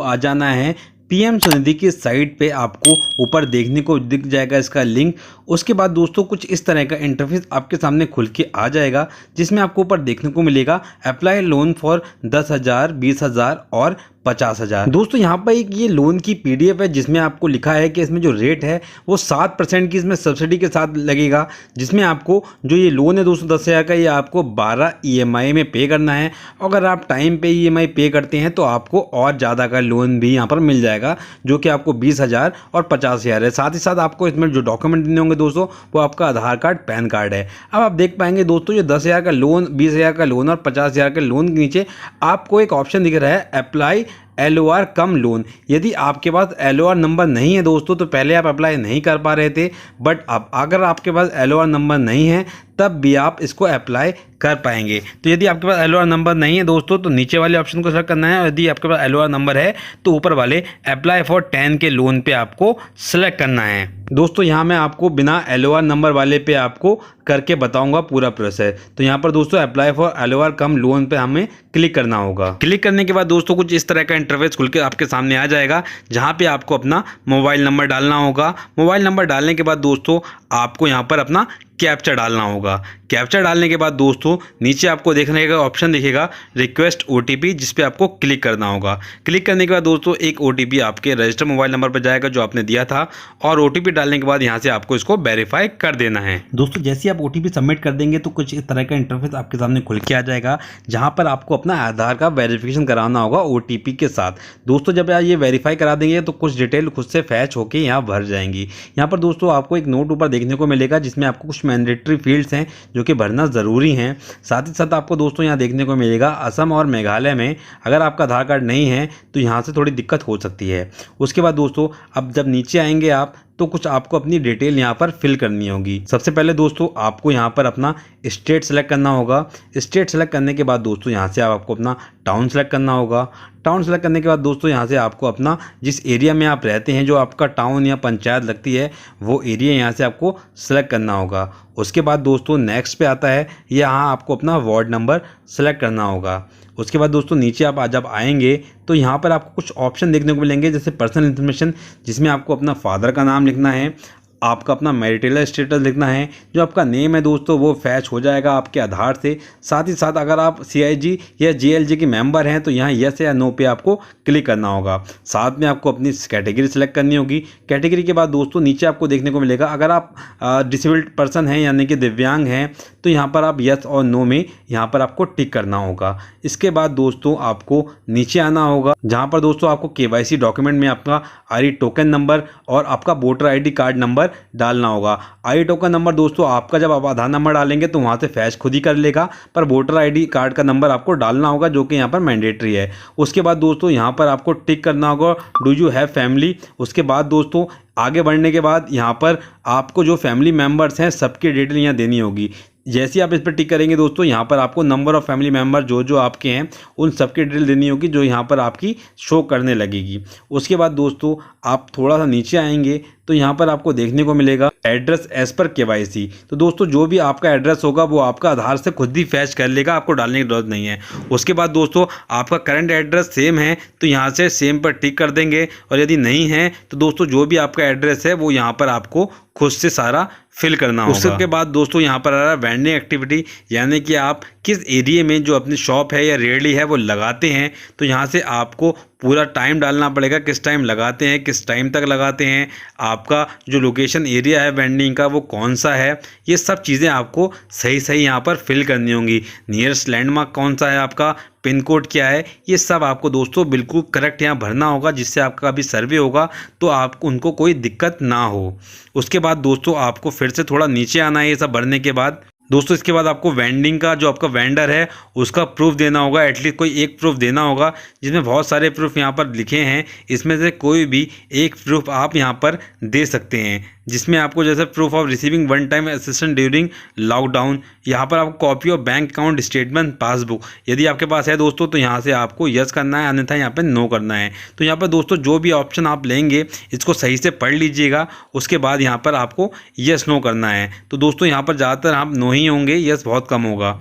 आ जाना है पीएम स्वनिधि की साइट पे। आपको ऊपर देखने को दिख जाएगा इसका लिंक। उसके बाद दोस्तों कुछ इस तरह का इंटरफेस आपके सामने खुल के आ जाएगा, जिसमें आपको ऊपर देखने को मिलेगा अप्लाई लोन फॉर 10,000, 20,000 और 50,000। दोस्तों यहाँ पर एक ये लोन की पीडीएफ है, जिसमें आपको लिखा है कि इसमें जो रेट है वो 7% की इसमें सब्सिडी के साथ लगेगा, जिसमें आपको जो ये लोन है दोस्तों 10,000 का, ये आपको 12 ईएमआई में पे करना है। अगर आप टाइम पे ईएमआई पे करते हैं तो आपको और ज़्यादा का लोन भी यहाँ पर मिल जाएगा, जो कि आपको 20,000 और 50,000 है। साथ ही साथ आपको इसमें जो डॉक्यूमेंट देने होंगे दोस्तों, वो आपका आधार कार्ड, पैन कार्ड है। अब आप देख पाएंगे दोस्तों, ये 10,000 का लोन, 20,000 का लोन और 50,000 के लोन के नीचे आपको एक ऑप्शन दिख रहा है अप्लाई LOR कम लोन। यदि आपके पास LOR नंबर नहीं है दोस्तों, तो पहले आप अप्लाई नहीं कर पा रहे थे, बट अब अगर आपके पास LOR नंबर नहीं है तब भी आप इसको अप्लाई कर पाएंगे। तो यदि आपके पास LOR नंबर नहीं है दोस्तों, तो नीचे वाले ऑप्शन को सेलेक्ट करना है, और यदि आपके पास LOR नंबर है तो ऊपर वाले अप्लाई फॉर 10 के लोन पे आपको सेलेक्ट करना है। दोस्तों यहाँ मैं आपको बिना LOR नंबर वाले पे आपको करके बताऊंगा पूरा प्रोसेस। तो यहाँ पर दोस्तों apply for LOR come loan पे हमें क्लिक करना होगा। क्लिक करने के बाद दोस्तों कुछ इस तरह का इंटरफेस खुल के आपके सामने आ जाएगा, जहाँ पे आपको अपना मोबाइल नंबर डालना होगा। मोबाइल नंबर डालने के बाद दोस्तों आपको यहाँ पर अपना कैप्चा डालना होगा। कैप्चा डालने के बाद दोस्तों नीचे आपको देखने का ऑप्शन दिखेगा रिक्वेस्ट OTP, जिस पे आपको क्लिक करना होगा। क्लिक करने के बाद दोस्तों एक OTP आपके रजिस्टर्ड मोबाइल नंबर पर जाएगा जो आपने दिया था, और OTP डालने के बाद यहाँ से आपको इसको वेरीफाई कर देना है। दोस्तों जैसे आप OTP सबमिट कर देंगे तो कुछ इस तरह का इंटरफेस आपके सामने खुल के आ जाएगा, जहाँ पर आपको अपना आधार का वेरिफिकेशन कराना होगा OTP के साथ। दोस्तों जब आप ये वेरीफाई करा देंगे तो कुछ डिटेल खुद से फैच होके यहाँ भर जाएंगी। यहाँ पर दोस्तों आपको एक नोट ऊपर देखने को मिलेगा, जिसमें आपको कुछ मैंडेटरी फील्ड्स हैं जो कि भरना ज़रूरी हैं। साथ ही साथ आपको दोस्तों यहाँ देखने को मिलेगा असम और मेघालय में अगर आपका आधार कार्ड नहीं है तो यहाँ से थोड़ी दिक्कत हो सकती है। उसके बाद दोस्तों अब जब नीचे आएंगे आप, तो कुछ आपको अपनी डिटेल यहाँ पर फिल करनी होगी। सबसे पहले दोस्तों आपको यहाँ पर अपना स्टेट सेलेक्ट करना होगा। स्टेट सेलेक्ट करने के बाद दोस्तों यहाँ से आपको अपना टाउन सेलेक्ट करना होगा। टाउन सेलेक्ट करने के बाद दोस्तों यहाँ से आपको अपना जिस एरिया में आप रहते हैं, जो आपका टाउन या पंचायत लगती है, वो एरिया यहाँ से आपको सेलेक्ट करना होगा। उसके बाद दोस्तों नेक्स्ट पे आता है, यहाँ आपको अपना वार्ड नंबर सेलेक्ट करना होगा। उसके बाद दोस्तों नीचे आप जब आएंगे तो यहाँ पर आपको कुछ ऑप्शन देखने को मिलेंगे, जैसे पर्सनल इन्फॉर्मेशन, जिसमें आपको अपना फादर का नाम लिखना है, आपका अपना मैरिटल स्टेटस लिखना है, जो आपका नेम है दोस्तों वो फैच हो जाएगा आपके आधार से। साथ ही साथ अगर आप CIG या JLG के मेंबर हैं तो यहाँ यस या नो पे आपको क्लिक करना होगा। साथ में आपको अपनी कैटेगरी सेलेक्ट करनी होगी। कैटेगरी के बाद दोस्तों नीचे आपको देखने को मिलेगा, अगर आप डिसेबल्ड पर्सन हैं यानी कि दिव्यांग हैं, तो यहाँ पर आप यस और नो में यहाँ पर आपको टिक करना होगा। इसके बाद दोस्तों आपको नीचे आना होगा, जहाँ पर दोस्तों आपको KYC डॉक्यूमेंट में आपका ID टोकन नंबर और आपका वोटर ID कार्ड नंबर डालना होगा। ID टोकन नंबर दोस्तों आपका जब आप आधार नंबर डालेंगे तो वहाँ से फैच खुद ही कर लेगा, पर वोटर ID कार्ड का नंबर आपको डालना होगा, जो कि यहाँ पर मैंडेटरी है। उसके बाद दोस्तों यहाँ पर आपको टिक करना होगा डू यू हैव फैमिली। उसके बाद दोस्तों आगे बढ़ने के बाद यहाँ पर आपको जो फैमिली मेम्बर्स हैं सबकी डिटेल यहाँ देनी होगी। जैसे ही आप इस पर टिक करेंगे दोस्तों, यहाँ पर आपको नंबर ऑफ़ फैमिली मेम्बर जो जो आपके हैं उन सबकी डिटेल देनी होगी, जो यहाँ पर आपकी शो करने लगेगी। उसके बाद दोस्तों आप थोड़ा सा नीचे आएंगे तो यहाँ पर आपको देखने को मिलेगा एड्रेस एज पर KYC। तो दोस्तों जो भी आपका एड्रेस होगा वो आपका आधार से खुद ही फैच कर लेगा, आपको डालने की जरूरत नहीं है। उसके बाद दोस्तों आपका करंट एड्रेस सेम है तो यहाँ से सेम पर टिक कर देंगे, और यदि नहीं है तो दोस्तों जो भी आपका एड्रेस है वो यहाँ पर आपको खुद से सारा फिल करना होगा। उसके बाद दोस्तों यहाँ पर आ रहा है वेंडिंग एक्टिविटी, यानी कि आप किस एरिया में जो अपनी शॉप है या रेहड़ी है वो लगाते हैं। तो यहाँ से आपको पूरा टाइम डालना पड़ेगा, किस टाइम लगाते हैं, किस टाइम तक लगाते हैं, आपका जो लोकेशन एरिया है वेंडिंग का वो कौन सा है, ये सब चीज़ें आपको सही सही यहाँ पर फिल करनी होंगी। नियरेस्ट लैंडमार्क कौन सा है आपका, पिन कोड क्या है, ये सब आपको दोस्तों बिल्कुल करेक्ट यहाँ भरना होगा, जिससे आपका अभी सर्वे होगा तो आपको उनको कोई दिक्कत ना हो। उसके बाद दोस्तों आपको फिर से थोड़ा नीचे आना है ये सब भरने के बाद। दोस्तों इसके बाद आपको वेंडिंग का जो आपका वेंडर है उसका प्रूफ देना होगा, एटलीस्ट कोई एक प्रूफ देना होगा, जिसमें बहुत सारे प्रूफ यहाँ पर लिखे हैं, इसमें से कोई भी एक प्रूफ आप यहाँ पर दे सकते हैं, जिसमें आपको जैसे proof of receiving one time assistance during lockdown, यहाँ पर आपको copy of bank account statement passbook यदि आपके पास है दोस्तों तो यहाँ से आपको यस करना है, अन्यथा यहाँ पर नो करना है। तो यहाँ पर दोस्तों जो भी ऑप्शन आप लेंगे इसको सही से पढ़ लीजिएगा, उसके बाद यहाँ पर आपको यस नो करना है। तो दोस्तों यहाँ पर ज़्यादातर आप नो ही होंगे, यस बहुत कम होगा।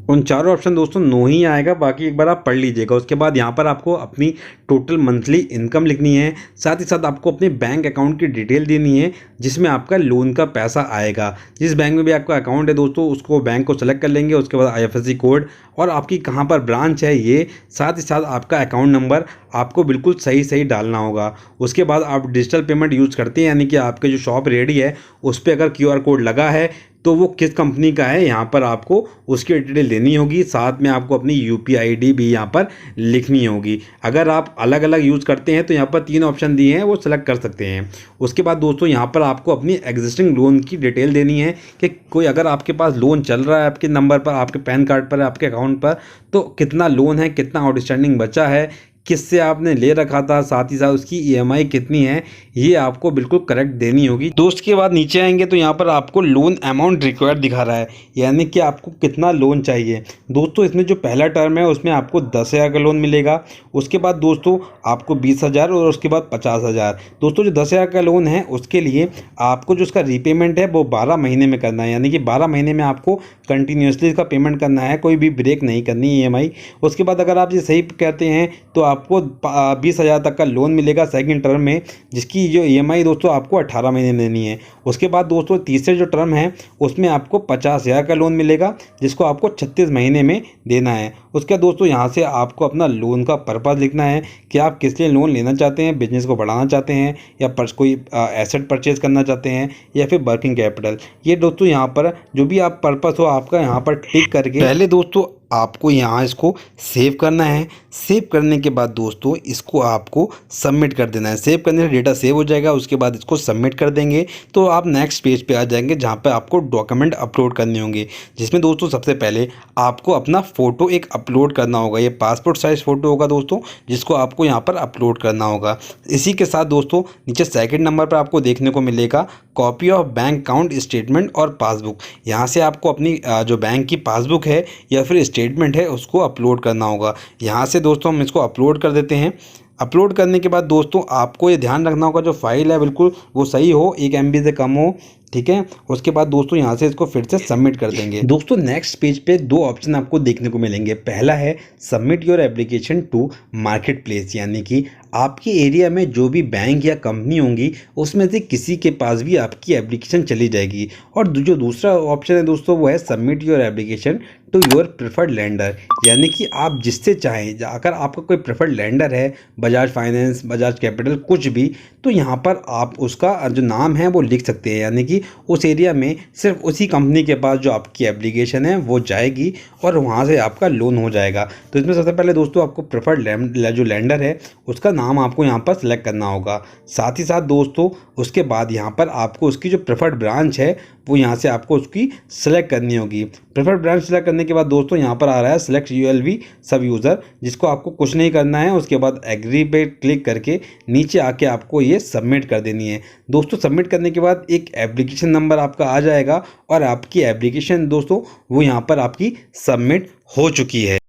उन चारों ऑप्शन दोस्तों नो ही आएगा, बाकी एक बार आप पढ़ लीजिएगा। उसके बाद यहाँ पर आपको अपनी टोटल मंथली इनकम लिखनी है, साथ ही साथ आपको अपने बैंक अकाउंट की डिटेल देनी है जिसमें आपका लोन का पैसा आएगा। जिस बैंक में भी आपका अकाउंट है दोस्तों उसको बैंक को सेलेक्ट कर लेंगे। उसके बाद IFSC कोड और आपकी कहाँ पर ब्रांच है ये, साथ ही साथ आपका अकाउंट नंबर आपको बिल्कुल सही सही डालना होगा। उसके बाद आप डिजिटल पेमेंट यूज़ करते हैं, यानी कि आपके जो शॉप रेडी है उस पर अगर QR कोड लगा है तो वो किस कंपनी का है यहाँ पर आपको उसकी डिटेल देनी होगी। साथ में आपको अपनी UPI ID भी यहाँ पर लिखनी होगी। अगर आप अलग अलग यूज़ करते हैं तो यहाँ पर 3 ऑप्शन दिए हैं, वो सेलेक्ट कर सकते हैं। उसके बाद दोस्तों यहाँ पर आपको अपनी एग्जिस्टिंग लोन की डिटेल देनी है कि कोई अगर आपके पास लोन चल रहा है आपके नंबर पर, आपके पैन कार्ड पर, आपके अकाउंट पर, तो कितना लोन है, कितना आउटस्टैंडिंग बचा है, किससे आपने ले रखा था, साथ ही साथ उसकी EMI कितनी है, ये आपको बिल्कुल करेक्ट देनी होगी। दोस्त के बाद नीचे आएंगे तो यहाँ पर आपको लोन अमाउंट रिक्वायर्ड दिखा रहा है, यानी कि आपको कितना लोन चाहिए। दोस्तों इसमें जो पहला टर्म है उसमें आपको 10,000 का लोन मिलेगा। उसके बाद दोस्तों आपको 20,000 और उसके बाद 50,000। दोस्तों जो 10,000 का लोन है उसके लिए आपको जो उसका रीपेमेंट है वो 12 महीने में करना है, यानी कि 12 महीने में आपको कंटिन्यूसली इसका पेमेंट करना है, कोई भी ब्रेक नहीं करनी EMI। उसके बाद अगर आप ये सही कहते हैं तो आपको 20,000 तक का लोन मिलेगा सेकंड टर्म में, जिसकी जो EMI दोस्तों आपको 18 महीने में देनी है। उसके बाद दोस्तों तीसरे जो टर्म है उसमें आपको 50,000 का लोन मिलेगा, जिसको आपको 36 महीने में देना है। उसके बाद दोस्तों यहाँ से आपको अपना लोन का पर्पज़ लिखना है कि आप किस लिए लोन लेना चाहते हैं, बिजनेस को बढ़ाना चाहते हैं या कोई एसेट परचेज करना चाहते हैं या फिर वर्किंग कैपिटल। ये दोस्तों यहाँ पर जो भी आप पर्पज़ हो आपका यहाँ पर टिक करके पहले दोस्तों आपको यहाँ इसको सेव करना है। सेव करने के बाद दोस्तों इसको आपको सबमिट कर देना है। सेव करने से डेटा सेव हो जाएगा, उसके बाद इसको सबमिट कर देंगे तो आप नेक्स्ट पेज पे आ जाएंगे जहाँ पे आपको डॉक्यूमेंट अपलोड करने होंगे, जिसमें दोस्तों सबसे पहले आपको अपना फ़ोटो एक अपलोड करना होगा। ये पासपोर्ट साइज़ फ़ोटो होगा दोस्तों, जिसको आपको यहाँ पर अपलोड करना होगा। इसी के साथ दोस्तों नीचे सेकंड नंबर पर आपको देखने को मिलेगा copy of bank account statement और पासबुक। यहाँ से आपको अपनी जो बैंक की पासबुक है या फिर स्टेटमेंट है उसको अपलोड करना होगा। यहाँ से दोस्तों हम इसको अपलोड कर देते हैं। अपलोड करने के बाद दोस्तों आपको ये ध्यान रखना होगा जो फाइल है बिल्कुल वो सही हो, 1 MB से कम हो, ठीक है। उसके बाद दोस्तों यहाँ से इसको फिर से सबमिट कर देंगे। दोस्तों नेक्स्ट पेज पे 2 ऑप्शन आपको देखने को मिलेंगे। पहला है submit your application to marketplace, यानी कि आपके एरिया में जो भी बैंक या कंपनी होंगी उसमें से किसी के पास भी आपकी एप्लीकेशन चली जाएगी। और जो दूसरा ऑप्शन है दोस्तों वो है submit your application to your preferred lender, यानी कि आप जिससे चाहें, अगर आपका कोई प्रेफर्ड लेंडर है, बजाज फाइनेंस, बजाज कैपिटल, कुछ भी, तो यहाँ पर आप उसका जो नाम है वो लिख सकते हैं, यानी कि उस एरिया में सिर्फ उसी कंपनी के पास जो आपकी एप्लीकेशन है वो जाएगी और वहाँ से आपका लोन हो जाएगा। तो इसमें सबसे पहले दोस्तों आपको प्रेफर्ड जो लेंडर है उसका नाम आपको यहाँ पर सेलेक्ट करना होगा। साथ ही साथ दोस्तों उसके बाद यहाँ पर आपको उसकी जो प्रेफर्ड ब्रांच है वो यहाँ से आपको उसकी सेलेक्ट करनी होगी। प्रेफर्ड ब्रांच सेलेक्ट करने के बाद दोस्तों यहाँ पर आ रहा है सेलेक्ट ULV सब यूज़र, जिसको आपको कुछ नहीं करना है। उसके बाद एग्री पे क्लिक करके नीचे आके आपको ये सबमिट कर देनी है। दोस्तों सबमिट करने के बाद एक एप्लीकेशन नंबर आपका आ जाएगा और आपकी एप्लीकेशन दोस्तों वो यहाँ पर आपकी सबमिट हो चुकी है।